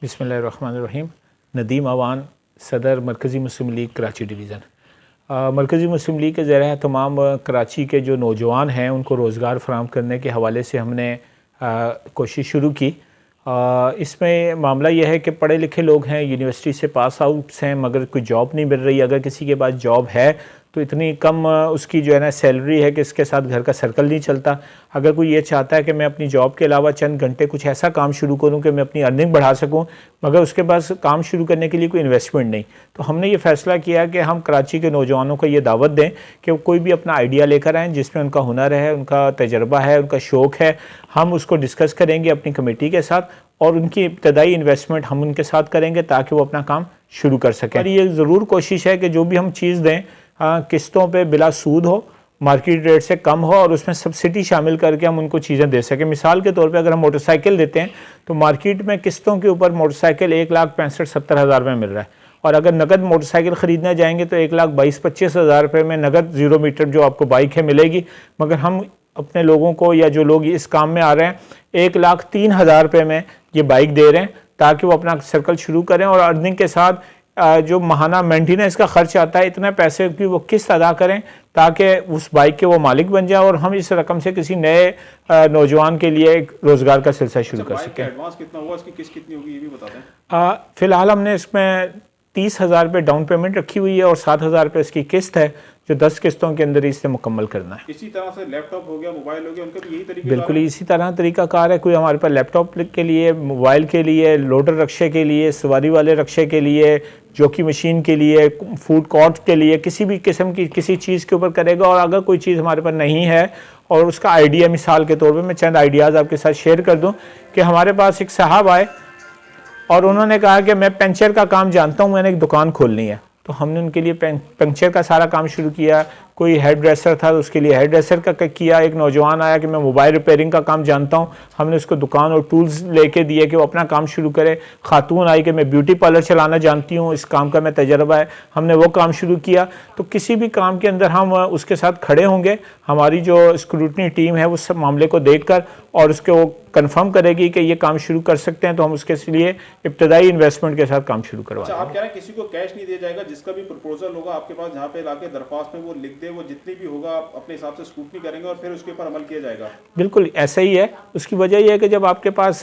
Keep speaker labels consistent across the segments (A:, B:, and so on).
A: बिस्मिल्लाहिर्रहमानिर्रहीम। नदीम अवान, सदर मरकज़ी मुस्लिम लीग कराची डिवीज़न। मरकज़ी मुस्लिम लीग के ज़रिए तमाम कराची के जो नौजवान हैं उनको रोज़गार फ़राहम करने के हवाले से हमने कोशिश शुरू की। इसमें मामला यह है कि पढ़े लिखे लोग हैं, यूनिवर्सिटी से पास आउट्स हैं, मगर कोई जॉब नहीं मिल रही। अगर किसी के पास जॉब है तो इतनी कम उसकी जो है ना सैलरी है कि इसके साथ घर का सर्कल नहीं चलता। अगर कोई ये चाहता है कि मैं अपनी जॉब के अलावा चंद घंटे कुछ ऐसा काम शुरू करूं कि मैं अपनी अर्निंग बढ़ा सकूं, मगर उसके पास काम शुरू करने के लिए कोई इन्वेस्टमेंट नहीं, तो हमने ये फ़ैसला किया कि हम कराची के नौजवानों को ये दावत दें कि कोई भी अपना आइडिया लेकर आएँ जिसमें उनका हुनर है, उनका तजर्बा है, उनका शौक़ है। हम उसको डिस्कस करेंगे अपनी कमेटी के साथ और उनकी इब्तदाई इन्वेस्टमेंट हम उनके साथ करेंगे ताकि वो अपना काम शुरू कर सकें। और ये ज़रूर कोशिश है कि जो भी हम चीज़ दें किस्तों पे बिला सूद हो, मार्केट रेट से कम हो और उसमें सब्सिडी शामिल करके हम उनको चीज़ें दे सकें। मिसाल के तौर पे अगर हम मोटरसाइकिल देते हैं तो मार्केट में किस्तों के ऊपर मोटरसाइकिल 1,65,70,000 में मिल रहा है, और अगर नगद मोटरसाइकिल ख़रीदने जाएंगे तो 1,22,25,000 रुपये में नगद 0 मीटर जो आपको बाइक है मिलेगी। मगर हम अपने लोगों को, या जो लोग इस काम में आ रहे हैं, 1,03,000 रुपये में ये बाइक दे रहे हैं ताकि वो अपना सर्कल शुरू करें और अर्निंग के साथ जो माहाना मेंटेनेंस का खर्च आता है इतने पैसे की वो किस्त अदा करें ताकि उस बाइक के वो मालिक बन जाए और हम इस रकम से किसी नए नौजवान के लिए एक रोज़गार का सिलसिला शुरू कर सकें।
B: एडवांस कितना होगा, इसकी किस्त कितनी होगी ये भी बता दें।
A: फ़िलहाल हमने इसमें 30,000 रुपये डाउन पेमेंट रखी हुई है और 7,000 रुपये इसकी किस्त है जो 10 किस्तों के अंदर इसे मुकम्मल करना है।
B: इसी तरह से लैपटॉप हो गया, मोबाइल हो गया, उनका भी यही तरीका?
A: बिल्कुल इसी तरह तरीका कार है। कोई हमारे पास लैपटॉप के लिए, मोबाइल के लिए, लोडर रक्शे के लिए, सवारी वाले रक्शे के लिए, जॉकी मशीन के लिए, फूड कोर्ट के लिए, किसी भी किस्म की किसी चीज़ के ऊपर करेगा। और अगर कोई चीज़ हमारे पास नहीं है और उसका आइडिया, मिसाल के तौर पर मैं चंद आइडियाज़ आपके साथ शेयर कर दूँ कि हमारे पास एक साहब आए और उन्होंने कहा कि मैं पंचर का काम जानता हूँ, मैंने एक दुकान खोलनी है। तो हमने उनके लिए पंचर का सारा काम शुरू किया। कोई हेयर ड्रेसर था तो उसके लिए हेयर ड्रेसर का किया। एक नौजवान आया कि मैं मोबाइल रिपेयरिंग का काम जानता हूं, हमने उसको दुकान और टूल्स लेके दिए कि वो अपना काम शुरू करे। खातून आई कि मैं ब्यूटी पार्लर चलाना जानती हूं, इस काम का मैं तजर्बा है, हमने वो काम शुरू किया। तो किसी भी काम के अंदर हम उसके साथ खड़े होंगे। हमारी जो स्क्रूटनी टीम है वो सब मामले को देख कर और उसके वो कंफर्म करेगी कि ये काम शुरू कर सकते हैं, तो हम उसके लिए इब्तदाई इन्वेस्टमेंट के साथ काम शुरू करवाएंगे।
B: अच्छा, आप कह रहे हैं किसी को कैश नहीं दिया जाएगा, जिसका भी प्रपोजल होगा आपके पास जहाँ पे लाके दरख्वास्त में वो लिख दे, वो जितनी भी होगा आप अपने हिसाब से स्क्रूटनी करेंगे और फिर उसके ऊपर अमल किया जाएगा?
A: बिल्कुल ऐसा ही है। उसकी वजह यह है कि जब आपके पास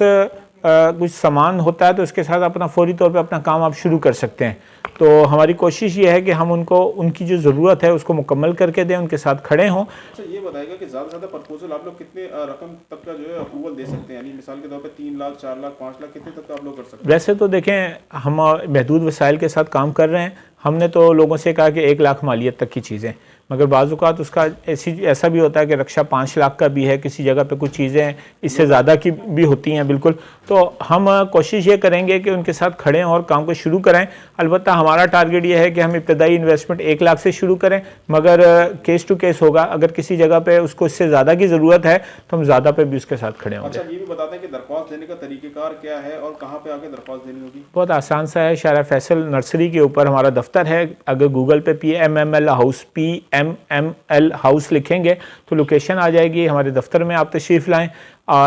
A: कुछ सामान होता है तो उसके साथ अपना फौरी तौर पे अपना काम आप शुरू कर सकते हैं। तो हमारी कोशिश ये है कि हम उनको उनकी जो ज़रूरत है उसको मुकम्मल करके दें, उनके साथ खड़े हों।
B: अच्छा, ये बताएगा कि ज़्यादा से ज़्यादा प्रपोजल आप लोग कितने रकम तक का जो है अप्रूवल दे सकते हैं? यानी मिसाल के तौर पे 3 लाख, 4 लाख, 5 लाख, कितने तक का आप लोग कर सकते हैं?
A: वैसे तो देखें, हम महदूद वसाइल के साथ काम कर रहे हैं। हमने तो लोगों से कहा कि 1 लाख मालियत तक की चीज़ें, मगर बाज़-औक़ात उसका ऐसा भी होता है कि रक्षा 5 लाख का भी है, किसी जगह पे कुछ चीज़ें इससे ज़्यादा की भी होती हैं। बिल्कुल, तो हम कोशिश ये करेंगे कि उनके साथ खड़े हों और काम को शुरू कराएं। अलबत्ता हमारा टारगेट ये है कि हम इब्तदाई इन्वेस्टमेंट 1 लाख से शुरू करें, मगर केस टू केस होगा। अगर किसी जगह पे उसको इससे ज़्यादा की ज़रूरत है तो हम ज़्यादा पे भी उसके साथ खड़े होंगे।
B: अच्छा, ये भी बताते हैं कि दरख्वास्त देने का तरीक़ेकार क्या है और कहाँ पे आके दरख्वास्त देनी होगी?
A: बहुत आसान सा है। शारा फैसल नर्सरी के ऊपर हमारा दफ्तर है। अगर गूगल पे PMML हाउस, PMML हाउस लिखेंगे तो लोकेशन आ जाएगी। हमारे दफ्तर में आप तशरीफ़ लाएँ।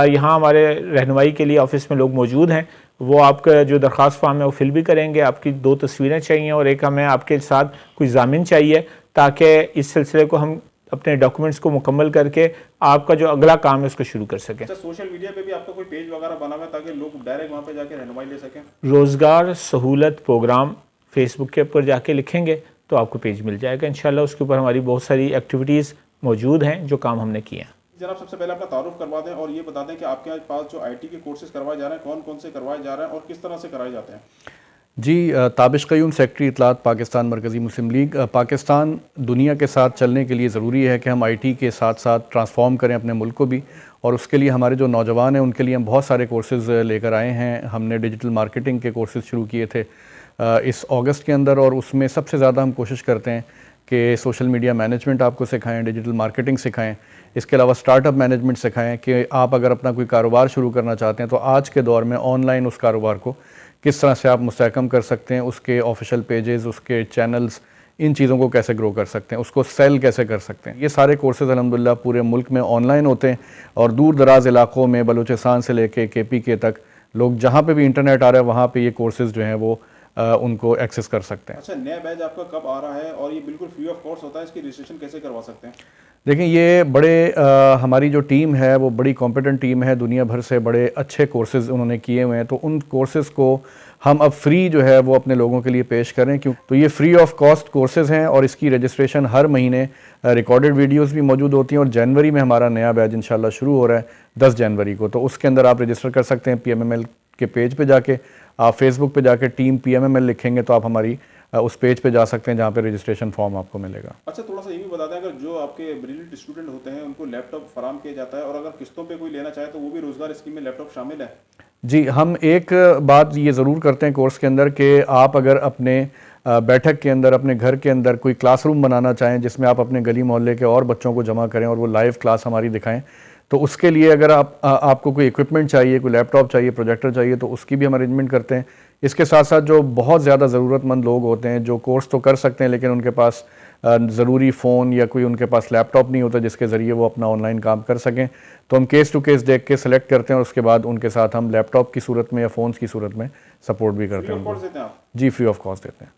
A: यहाँ हमारे रहनुमाई के लिए ऑफिस में लोग मौजूद हैं, वो आपका जो दरख्वास्त फॉर्म है वो फिल भी करेंगे। आपकी 2 तस्वीरें चाहिए और एक हमें आपके साथ कोई ज़ामिन चाहिए ताकि इस सिलसिले को हम अपने डॉक्यूमेंट्स को मुकम्मल करके आपका जो अगला काम है उसको शुरू कर सकें।
B: अच्छा, सोशल मीडिया पे भी आपका कोई पेज वगैरह बना हुआ है ताकि लोग डायरेक्ट वहाँ पे जाके रहनुमाई ले सकें?
A: रोज़गार सहूलत प्रोग्राम फेसबुक के ऊपर जाके लिखेंगे तो आपको पेज मिल जाएगा इंशाल्लाह। उसके ऊपर हमारी बहुत सारी एक्टिविटीज़ मौजूद हैं जो काम हमने किए हैं।
B: जनाब, सबसे पहले अपना तारुफ करवा दें और ये बता दें कि आपके पास जो IT के कोर्सेज करवाए जा रहे हैं, कौन कौन से करवाए जा रहे हैं और किस तरह से कराए जाते हैं?
C: जी, ताबिश क़य्यूम, सेक्रेटरी इत्तलात पाकिस्तान मरकज़ी मुस्लिम लीग। पाकिस्तान दुनिया के साथ चलने के लिए ज़रूरी है कि हम IT के साथ साथ ट्रांसफॉर्म करें अपने मुल्क को भी, और उसके लिए हमारे जो नौजवान हैं उनके लिए हम बहुत सारे कोर्सेज़ लेकर आए हैं। हमने डिजिटल मार्केटिंग के कोर्सेज़ शुरू किए थे इस अगस्त के अंदर, और उसमें सबसे ज़्यादा हम कोशिश करते हैं कि सोशल मीडिया मैनेजमेंट आपको सिखाएं, डिजिटल मार्केटिंग सिखाएं, इसके अलावा स्टार्टअप मैनेजमेंट सिखाएं कि आप अगर अपना कोई कारोबार शुरू करना चाहते हैं तो आज के दौर में ऑनलाइन उस कारोबार को किस तरह से आप मुस्तहकम कर सकते हैं, उसके ऑफिशियल पेजेस, उसके चैनल्स, इन चीज़ों को कैसे ग्रो कर सकते हैं, उसको सेल कैसे कर सकते हैं। ये सारे कोर्सेज़ अल्हम्दुलिल्लाह पूरे मुल्क में ऑनलाइन होते हैं और दूर दराज इलाक़ों में बलूचिस्तान से लेके KPK तक लोग जहाँ पे भी इंटरनेट आ रहा है वहाँ पे ये कोर्सेज़ जो हैं वो उनको एक्सेस कर सकते हैं।
B: अच्छा, नया बैच आपका कब आ रहा है और ये बिल्कुल फ्री ऑफ कॉस्ट होता है, इसकी रजिस्ट्रेशन कैसे करवा सकते हैं?
C: देखिए ये बड़े हमारी जो टीम है वो बड़ी कॉम्पिटेंट टीम है, दुनिया भर से बड़े अच्छे कोर्सेज़ उन्होंने किए हुए हैं, तो उन कोर्सेज़ को हम अब फ्री जो है वो अपने लोगों के लिए पेश करें। क्यों तो ये फ्री ऑफ कॉस्ट कोर्सेज़ हैं और इसकी रजिस्ट्रेशन हर महीने रिकॉर्डेड वीडियोस भी मौजूद होती हैं और जनवरी में हमारा नया बैच इंशाल्लाह शुरू हो रहा है 10 जनवरी को, तो उसके अंदर आप रजिस्टर कर सकते हैं। PMML के पेज पे जाके, आप फेसबुक पे जाके टीम PMML लिखेंगे तो आप हमारी उस पेज पे जा सकते हैं जहाँ पे रजिस्ट्रेशन फॉर्म आपको मिलेगा।
B: अच्छा, थोड़ा सा ये भी बता दें, अगर जो आपके ब्रिलियंट स्टूडेंट होते हैं उनको लैपटॉप फराम किया जाता है और अगर किस्तों पे कोई लेना चाहे तो वो भी रोजगार स्कीम में लैपटॉप शामिल है?
C: जी, हम एक बात ये ज़रूर करते हैं कोर्स के अंदर कि आप अगर अपने बैठक के अंदर, अपने घर के अंदर कोई क्लासरूम बनाना चाहें जिसमें आप अपने गली मोहल्ले के और बच्चों को जमा करें और वो लाइव क्लास हमारी दिखाएं, तो उसके लिए अगर आपको कोई इक्विपमेंट चाहिए, कोई लैपटॉप चाहिए, प्रोजेक्टर चाहिए, तो उसकी भी हम अरेंजमेंट करते हैं। इसके साथ साथ जो बहुत ज़्यादा ज़रूरतमंद लोग होते हैं जो कोर्स तो कर सकते हैं लेकिन उनके पास ज़रूरी फ़ोन या कोई उनके पास लैपटॉप नहीं होता जिसके ज़रिए वो अपना ऑनलाइन काम कर सकें, तो हम केस टू केस देख के सेलेक्ट करते हैं और उसके बाद उनके साथ हम लैपटॉप की सूरत में या फ़ोन्स की सूरत में सपोर्ट भी करते हैं।
B: फ्री ऑफ कॉस्ट देते हैं आप?
C: जी, फ्री ऑफ कॉस्ट देते हैं।